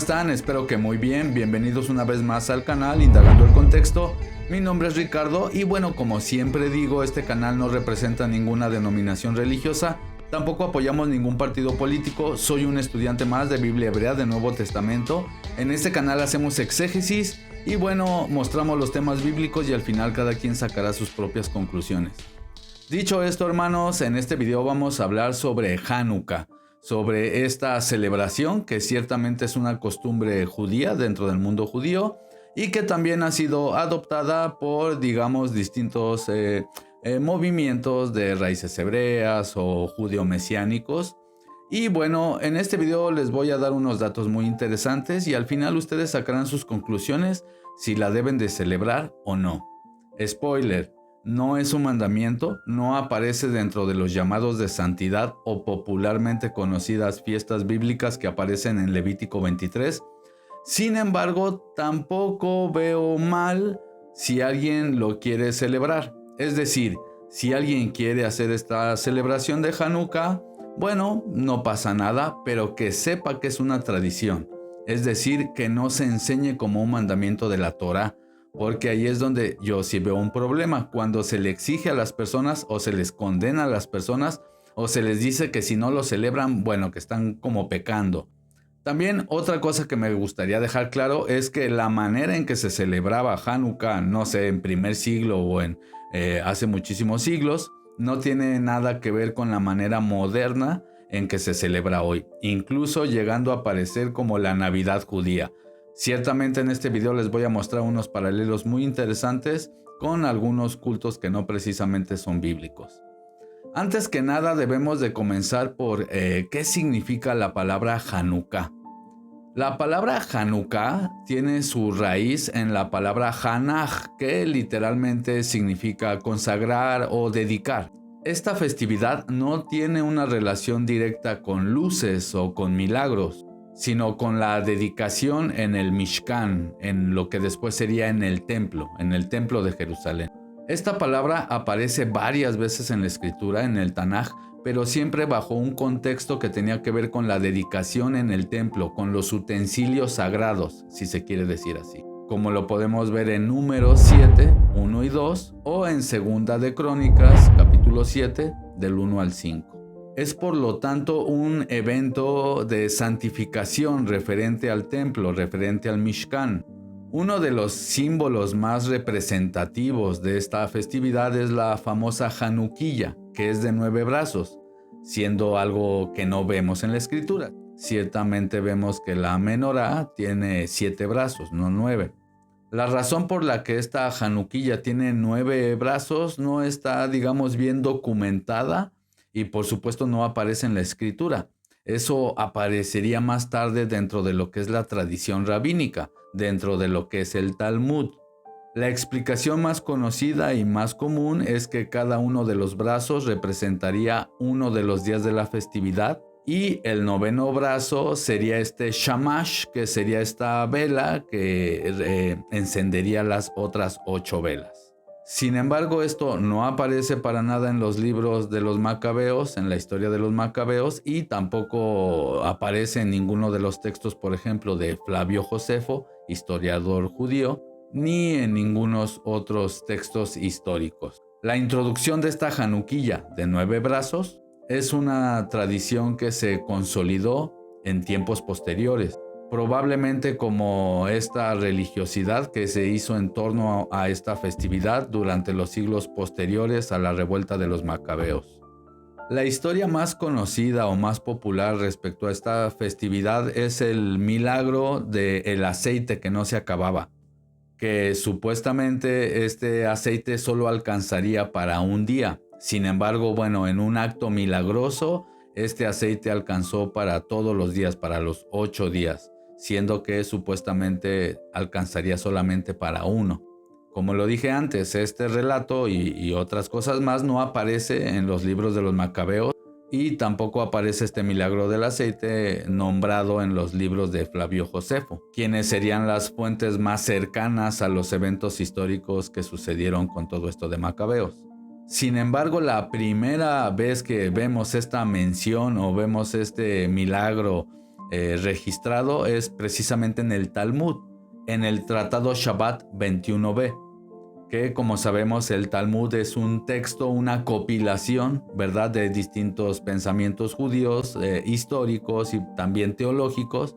están? Espero que muy bien. Bienvenidos una vez más al canal Indagando el Contexto. Mi nombre es Ricardo y bueno, como siempre digo, este canal no representa ninguna denominación religiosa. Tampoco apoyamos ningún partido político. Soy un estudiante más de Biblia Hebrea de Nuevo Testamento. En este canal hacemos exégesis y bueno, mostramos los temas bíblicos y al final cada quien sacará sus propias conclusiones. Dicho esto, hermanos, en este video vamos a hablar sobre Hanukkah, sobre esta celebración que ciertamente es una costumbre judía dentro del mundo judío y que también ha sido adoptada por, digamos, distintos movimientos de raíces hebreas o judeo-mesiánicos. Y bueno, en este video les voy a dar unos datos muy interesantes y al final ustedes sacarán sus conclusiones si la deben de celebrar o no. Spoiler. No es un mandamiento, no aparece dentro de los llamados de santidad o popularmente conocidas fiestas bíblicas que aparecen en Levítico 23. Sin embargo, tampoco veo mal si alguien lo quiere celebrar. Es decir, si alguien quiere hacer esta celebración de Hanukkah, bueno, no pasa nada, pero que sepa que es una tradición. Es decir, que no se enseñe como un mandamiento de la Torá. Porque ahí es donde yo sí veo un problema, cuando se le exige a las personas o se les condena a las personas o se les dice que si no lo celebran, bueno, que están como pecando. También otra cosa que me gustaría dejar claro es que la manera en que se celebraba Hanukkah, no sé, en primer siglo o en hace muchísimos siglos, no tiene nada que ver con la manera moderna en que se celebra hoy, incluso llegando a parecer como la Navidad judía. Ciertamente en este video les voy a mostrar unos paralelos muy interesantes con algunos cultos que no precisamente son bíblicos. Antes que nada debemos de comenzar por qué significa la palabra Hanukkah. La palabra Hanukkah tiene su raíz en la palabra Hanaj, que literalmente significa consagrar o dedicar. Esta festividad no tiene una relación directa con luces o con milagros, sino con la dedicación en el Mishkan, en lo que después sería en el templo de Jerusalén. Esta palabra aparece varias veces en la escritura, en el Tanaj, pero siempre bajo un contexto que tenía que ver con la dedicación en el templo, con los utensilios sagrados, si se quiere decir así. Como lo podemos ver en Números 7, 1 y 2, o en Segunda de Crónicas, capítulo 7, del 1 al 5. Es por lo tanto un evento de santificación referente al templo, referente al Mishkan. Uno de los símbolos más representativos de esta festividad es la famosa Hanukkah, que es de 9 brazos, siendo algo que no vemos en la escritura. Ciertamente vemos que la menorá tiene 7 brazos, no 9. La razón por la que esta Hanukkah tiene 9 brazos no está, digamos, bien documentada y por supuesto no aparece en la escritura. Eso aparecería más tarde dentro de lo que es la tradición rabínica, dentro de lo que es el Talmud. La explicación más conocida y más común es que cada uno de los brazos representaría uno de los días de la festividad y el 9º brazo sería este shamash, que sería esta vela que encendería las otras 8 velas. Sin embargo, esto no aparece para nada en los libros de los Macabeos, en la historia de los Macabeos, y tampoco aparece en ninguno de los textos, por ejemplo, de Flavio Josefo, historiador judío, ni en ningunos otros textos históricos. La introducción de esta Hanukkah de 9 brazos es una tradición que se consolidó en tiempos posteriores. Probablemente como esta religiosidad que se hizo en torno a esta festividad durante los siglos posteriores a la revuelta de los Macabeos. La historia más conocida o más popular respecto a esta festividad es el milagro del aceite que no se acababa, que supuestamente este aceite solo alcanzaría para un día. Sin embargo, bueno, en un acto milagroso, este aceite alcanzó para todos los días, para los 8 días. Siendo que supuestamente alcanzaría solamente para uno. Como lo dije antes, este relato y otras cosas más no aparece en los libros de los Macabeos y tampoco aparece este milagro del aceite nombrado en los libros de Flavio Josefo, quienes serían las fuentes más cercanas a los eventos históricos que sucedieron con todo esto de Macabeos. Sin embargo, la primera vez que vemos esta mención o vemos este milagro registrado es precisamente en el Talmud, en el Tratado Shabbat 21b, que como sabemos el Talmud es un texto, una compilación, ¿verdad?, de distintos pensamientos judíos, históricos y también teológicos,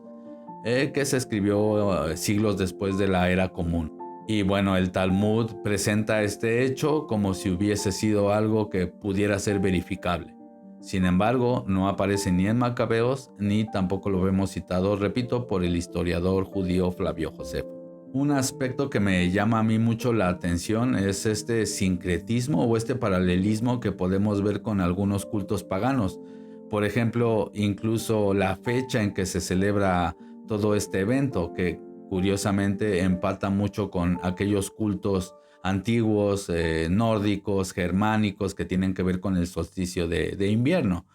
que se escribió siglos después de la era común. Y bueno, el Talmud presenta este hecho como si hubiese sido algo que pudiera ser verificable. Sin embargo, no aparece ni en Macabeos, ni tampoco lo vemos citado, repito, por el historiador judío Flavio Josefo. Un aspecto que me llama a mí mucho la atención es este sincretismo o este paralelismo que podemos ver con algunos cultos paganos. Por ejemplo, incluso la fecha en que se celebra todo este evento, que curiosamente empata mucho con aquellos cultos antiguos, nórdicos, germánicos, que tienen que ver con el solsticio de invierno.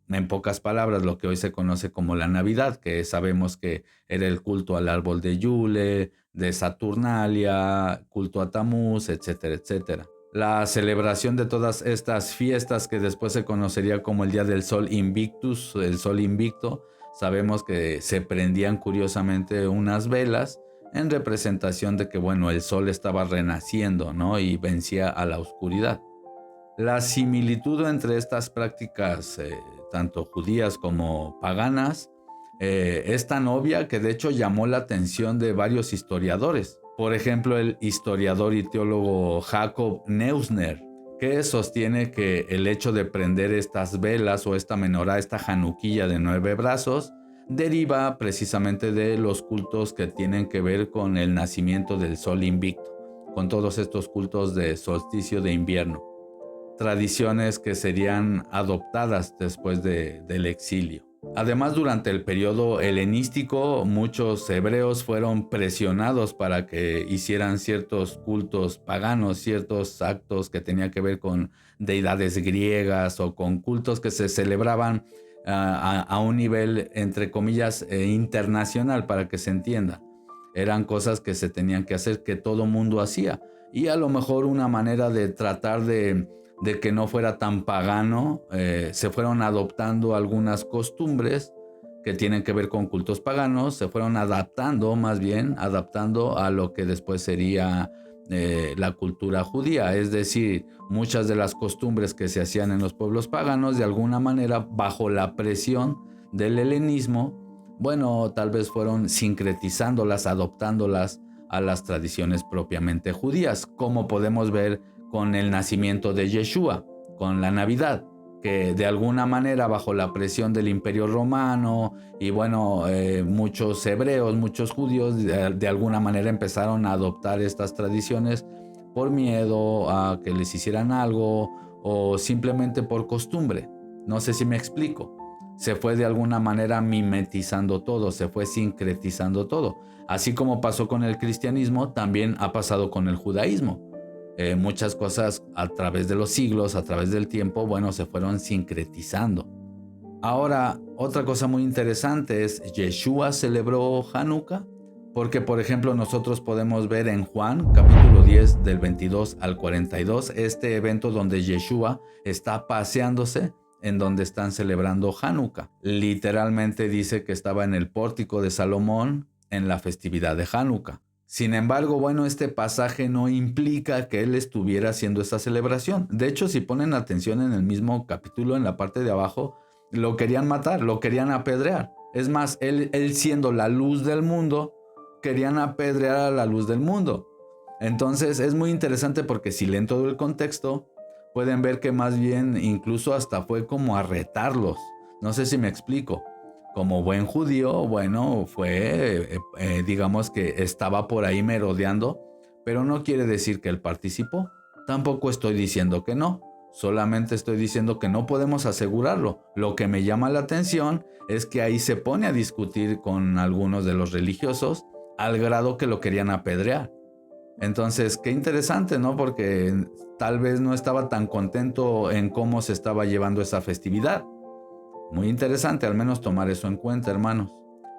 En pocas palabras, lo que hoy se conoce como la Navidad, que sabemos que era el culto al árbol de Yule, de Saturnalia, culto a Tamuz, etcétera, etcétera. La celebración de todas estas fiestas, que después se conocería como el Día del Sol Invictus, el Sol Invicto, sabemos que se prendían curiosamente unas velas en representación de que, bueno, el sol estaba renaciendo, ¿no?, y vencía a la oscuridad. La similitud entre estas prácticas, tanto judías como paganas, es tan obvia que de hecho llamó la atención de varios historiadores. Por ejemplo, el historiador y teólogo Jacob Neusner, que sostiene que el hecho de prender estas velas o esta menorá, esta januquilla de 9 brazos, deriva precisamente de los cultos que tienen que ver con el nacimiento del sol invicto, con todos estos cultos de solsticio de invierno, tradiciones que serían adoptadas después del exilio. Además, durante el periodo helenístico, muchos hebreos fueron presionados para que hicieran ciertos cultos paganos, ciertos actos que tenían que ver con deidades griegas o con cultos que se celebraban a un nivel, entre comillas, internacional, para que se entienda. Eran cosas que se tenían que hacer, que todo mundo hacía. Y a lo mejor una manera de tratar de que no fuera tan pagano, se fueron adoptando algunas costumbres que tienen que ver con cultos paganos, se fueron adaptando a lo que después sería la cultura judía. Es decir, muchas de las costumbres que se hacían en los pueblos paganos, de alguna manera, bajo la presión del helenismo, bueno, tal vez fueron sincretizándolas, adoptándolas a las tradiciones propiamente judías, como podemos ver con el nacimiento de Yeshua, con la Navidad, que de alguna manera, bajo la presión del Imperio Romano y bueno, muchos hebreos, muchos judíos, de alguna manera empezaron a adoptar estas tradiciones por miedo a que les hicieran algo o simplemente por costumbre. No sé si me explico. Se fue de alguna manera mimetizando todo, se fue sincretizando todo. Así como pasó con el cristianismo, también ha pasado con el judaísmo. Muchas cosas a través de los siglos, a través del tiempo, bueno, se fueron sincretizando. Ahora, otra cosa muy interesante es, ¿Yeshua celebró Hanukkah? Porque, por ejemplo, nosotros podemos ver en Juan, capítulo 10, del 22 al 42, este evento donde Yeshua está paseándose, en donde están celebrando Hanukkah. Literalmente dice que estaba en el pórtico de Salomón en la festividad de Hanukkah. Sin embargo, bueno, este pasaje no implica que él estuviera haciendo esta celebración. De hecho, si ponen atención en el mismo capítulo, en la parte de abajo, lo querían matar, lo querían apedrear. Es más, él siendo la luz del mundo, querían apedrear a la luz del mundo. Entonces, es muy interesante porque si leen todo el contexto, pueden ver que más bien incluso hasta fue como a retarlos. No sé si me explico. Como buen judío, bueno, digamos que estaba por ahí merodeando, pero no quiere decir que él participó. Tampoco estoy diciendo que no, solamente estoy diciendo que no podemos asegurarlo. Lo que me llama la atención es que ahí se pone a discutir con algunos de los religiosos al grado que lo querían apedrear. Entonces, qué interesante, ¿no? Porque tal vez no estaba tan contento en cómo se estaba llevando esa festividad. Muy interesante, al menos tomar eso en cuenta, hermanos.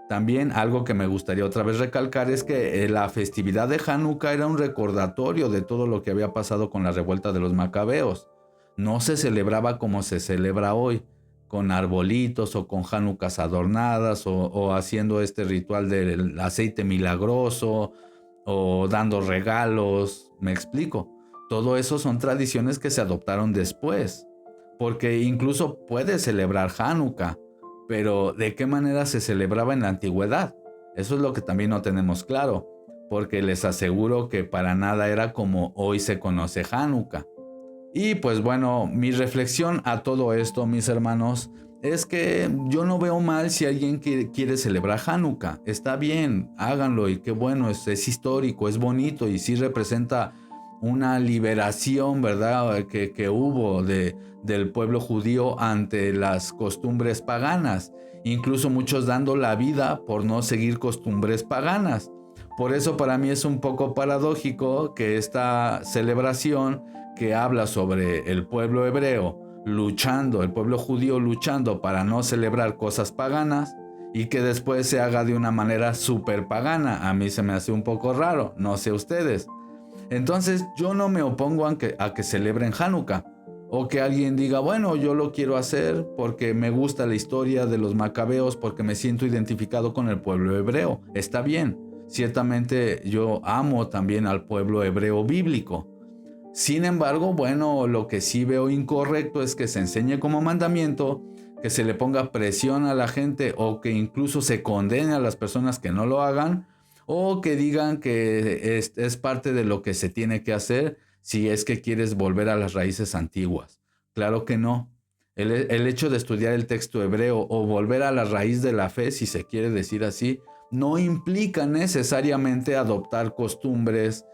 También algo que me gustaría otra vez recalcar es que la festividad de Hanukkah era un recordatorio de todo lo que había pasado con la revuelta de los macabeos. No se celebraba como se celebra hoy, con arbolitos o con Hanukkahs adornadas o haciendo este ritual del aceite milagroso o dando regalos, me explico. Todo eso son tradiciones que se adoptaron después, porque incluso puedes celebrar Hanukkah, pero ¿de qué manera se celebraba en la antigüedad? Eso es lo que también no tenemos claro, porque les aseguro que para nada era como hoy se conoce Hanukkah. Y pues bueno, mi reflexión a todo esto, mis hermanos, es que yo no veo mal si alguien quiere celebrar Hanukkah. Está bien, háganlo y qué bueno, es histórico, es bonito y sí representa una liberación, ¿verdad? Que hubo del pueblo judío ante las costumbres paganas. Incluso muchos dando la vida por no seguir costumbres paganas. Por eso para mí es un poco paradójico que esta celebración que habla sobre el pueblo hebreo luchando, el pueblo judío luchando para no celebrar cosas paganas y que después se haga de una manera súper pagana. A mí se me hace un poco raro, no sé ustedes. Entonces yo no me opongo a que celebren Hanukkah o que alguien diga, bueno, yo lo quiero hacer porque me gusta la historia de los macabeos, porque me siento identificado con el pueblo hebreo. Está bien, ciertamente yo amo también al pueblo hebreo bíblico. Sin embargo, bueno, lo que sí veo incorrecto es que se enseñe como mandamiento, que se le ponga presión a la gente o que incluso se condene a las personas que no lo hagan o que digan que es parte de lo que se tiene que hacer si es que quieres volver a las raíces antiguas. Claro que no. El hecho de estudiar el texto hebreo o volver a la raíz de la fe, si se quiere decir así, no implica necesariamente adoptar costumbres,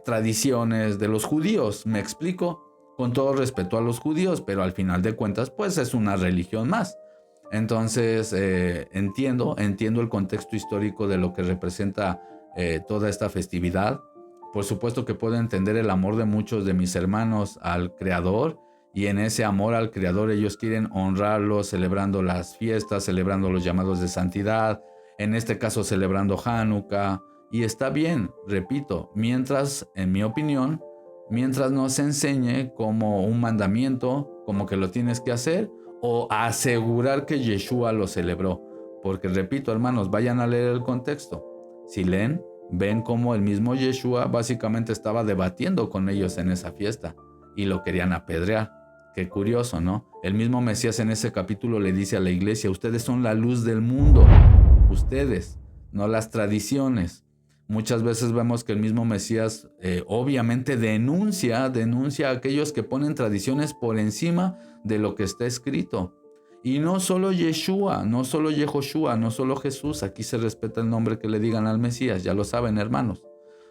tradiciones de los judíos. Me explico, con todo respeto a los judíos, pero al final de cuentas pues es una religión más. Entonces entiendo el contexto histórico de lo que representa toda esta festividad. Por supuesto que puedo entender el amor de muchos de mis hermanos al Creador, y en ese amor al Creador ellos quieren honrarlo celebrando las fiestas, celebrando los llamados de santidad, en este caso celebrando Hanukkah. Y está bien, repito, mientras, en mi opinión, mientras no se enseñe como un mandamiento, como que lo tienes que hacer, o asegurar que Yeshua lo celebró. Porque repito, hermanos, vayan a leer el contexto. Si leen, ven cómo el mismo Yeshua básicamente estaba debatiendo con ellos en esa fiesta y lo querían apedrear. Qué curioso, ¿no? El mismo Mesías en ese capítulo le dice a la iglesia, ustedes son la luz del mundo. Ustedes, no las tradiciones. Muchas veces vemos que el mismo Mesías obviamente denuncia a aquellos que ponen tradiciones por encima de lo que está escrito. Y no solo Yeshua, no solo Yehoshua, no solo Jesús, aquí se respeta el nombre que le digan al Mesías, ya lo saben, hermanos.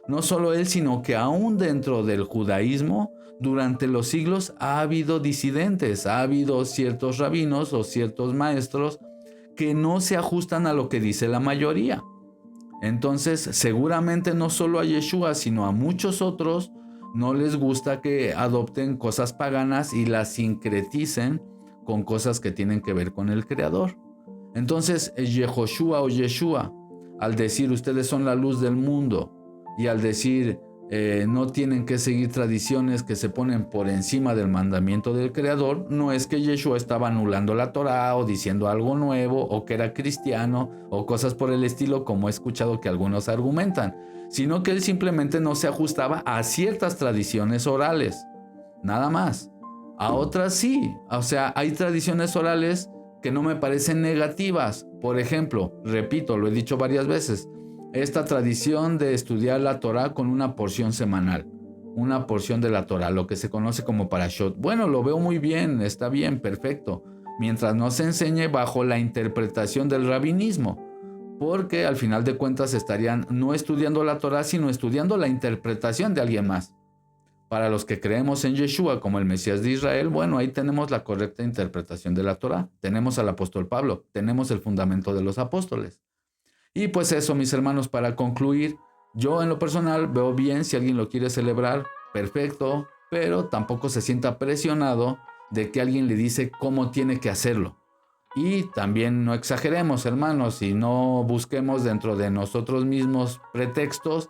No solo él, sino que aún dentro del judaísmo, durante los siglos ha habido disidentes, ha habido ciertos rabinos o ciertos maestros que no se ajustan a lo que dice la mayoría. Entonces, seguramente no solo a Yeshua, sino a muchos otros no les gusta que adopten cosas paganas y las sincreticen con cosas que tienen que ver con el Creador. Entonces, Yehoshua o Yeshua, al decir ustedes son la luz del mundo y al decir no tienen que seguir tradiciones que se ponen por encima del mandamiento del Creador, no es que Yeshua estaba anulando la Torá o diciendo algo nuevo o que era cristiano o cosas por el estilo, como he escuchado que algunos argumentan, sino que él simplemente no se ajustaba a ciertas tradiciones orales, nada más. A otras sí, o sea, hay tradiciones orales que no me parecen negativas. Por ejemplo, repito, lo he dicho varias veces, esta tradición de estudiar la Torá con una porción semanal, una porción de la Torá, lo que se conoce como parashot. Bueno, lo veo muy bien, está bien, perfecto, mientras no se enseñe bajo la interpretación del rabinismo, porque al final de cuentas estarían no estudiando la Torá, sino estudiando la interpretación de alguien más. Para los que creemos en Yeshua como el Mesías de Israel, bueno, ahí tenemos la correcta interpretación de la Torá, tenemos al apóstol Pablo, tenemos el fundamento de los apóstoles. Y pues eso, mis hermanos, para concluir, yo en lo personal veo bien si alguien lo quiere celebrar, perfecto, pero tampoco se sienta presionado de que alguien le dice cómo tiene que hacerlo. Y también no exageremos, hermanos, y no busquemos dentro de nosotros mismos pretextos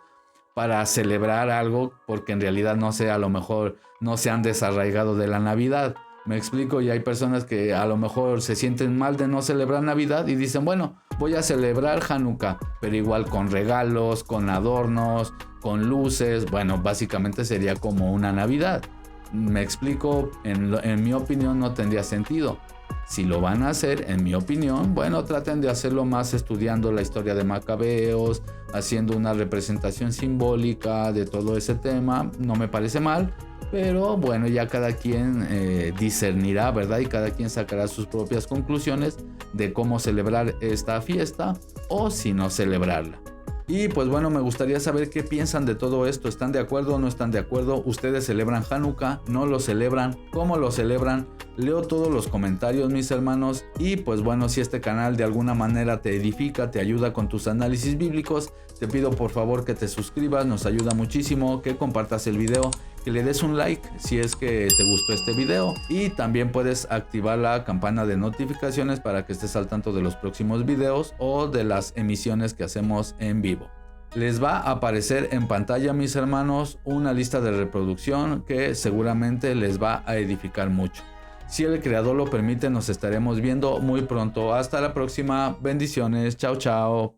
para celebrar algo porque en realidad no sé, a lo mejor no se han desarraigado de la Navidad. Me explico, y hay personas que a lo mejor se sienten mal de no celebrar Navidad y dicen, bueno, voy a celebrar Hanukkah, pero igual con regalos, con adornos, con luces. Bueno, básicamente sería como una Navidad. Me explico, en mi opinión no tendría sentido. Si lo van a hacer, en mi opinión, bueno, traten de hacerlo más estudiando la historia de Macabeos, haciendo una representación simbólica de todo ese tema. No me parece mal, pero bueno, ya cada quien discernirá, ¿verdad? Y cada quien sacará sus propias conclusiones de cómo celebrar esta fiesta o si no celebrarla. Y pues bueno, me gustaría saber qué piensan de todo esto. ¿Están de acuerdo o no están de acuerdo? ¿Ustedes celebran Hanukkah? ¿No lo celebran? ¿Cómo lo celebran? Leo todos los comentarios, mis hermanos. Y pues bueno, si este canal de alguna manera te edifica, te ayuda con tus análisis bíblicos, te pido por favor que te suscribas, nos ayuda muchísimo, que compartas el video, que le des un like si es que te gustó este video, y también puedes activar la campana de notificaciones para que estés al tanto de los próximos videos o de las emisiones que hacemos en vivo. Les va a aparecer en pantalla, mis hermanos, una lista de reproducción que seguramente les va a edificar mucho. Si el creador lo permite, nos estaremos viendo muy pronto. Hasta la próxima. Bendiciones. Chao, chao.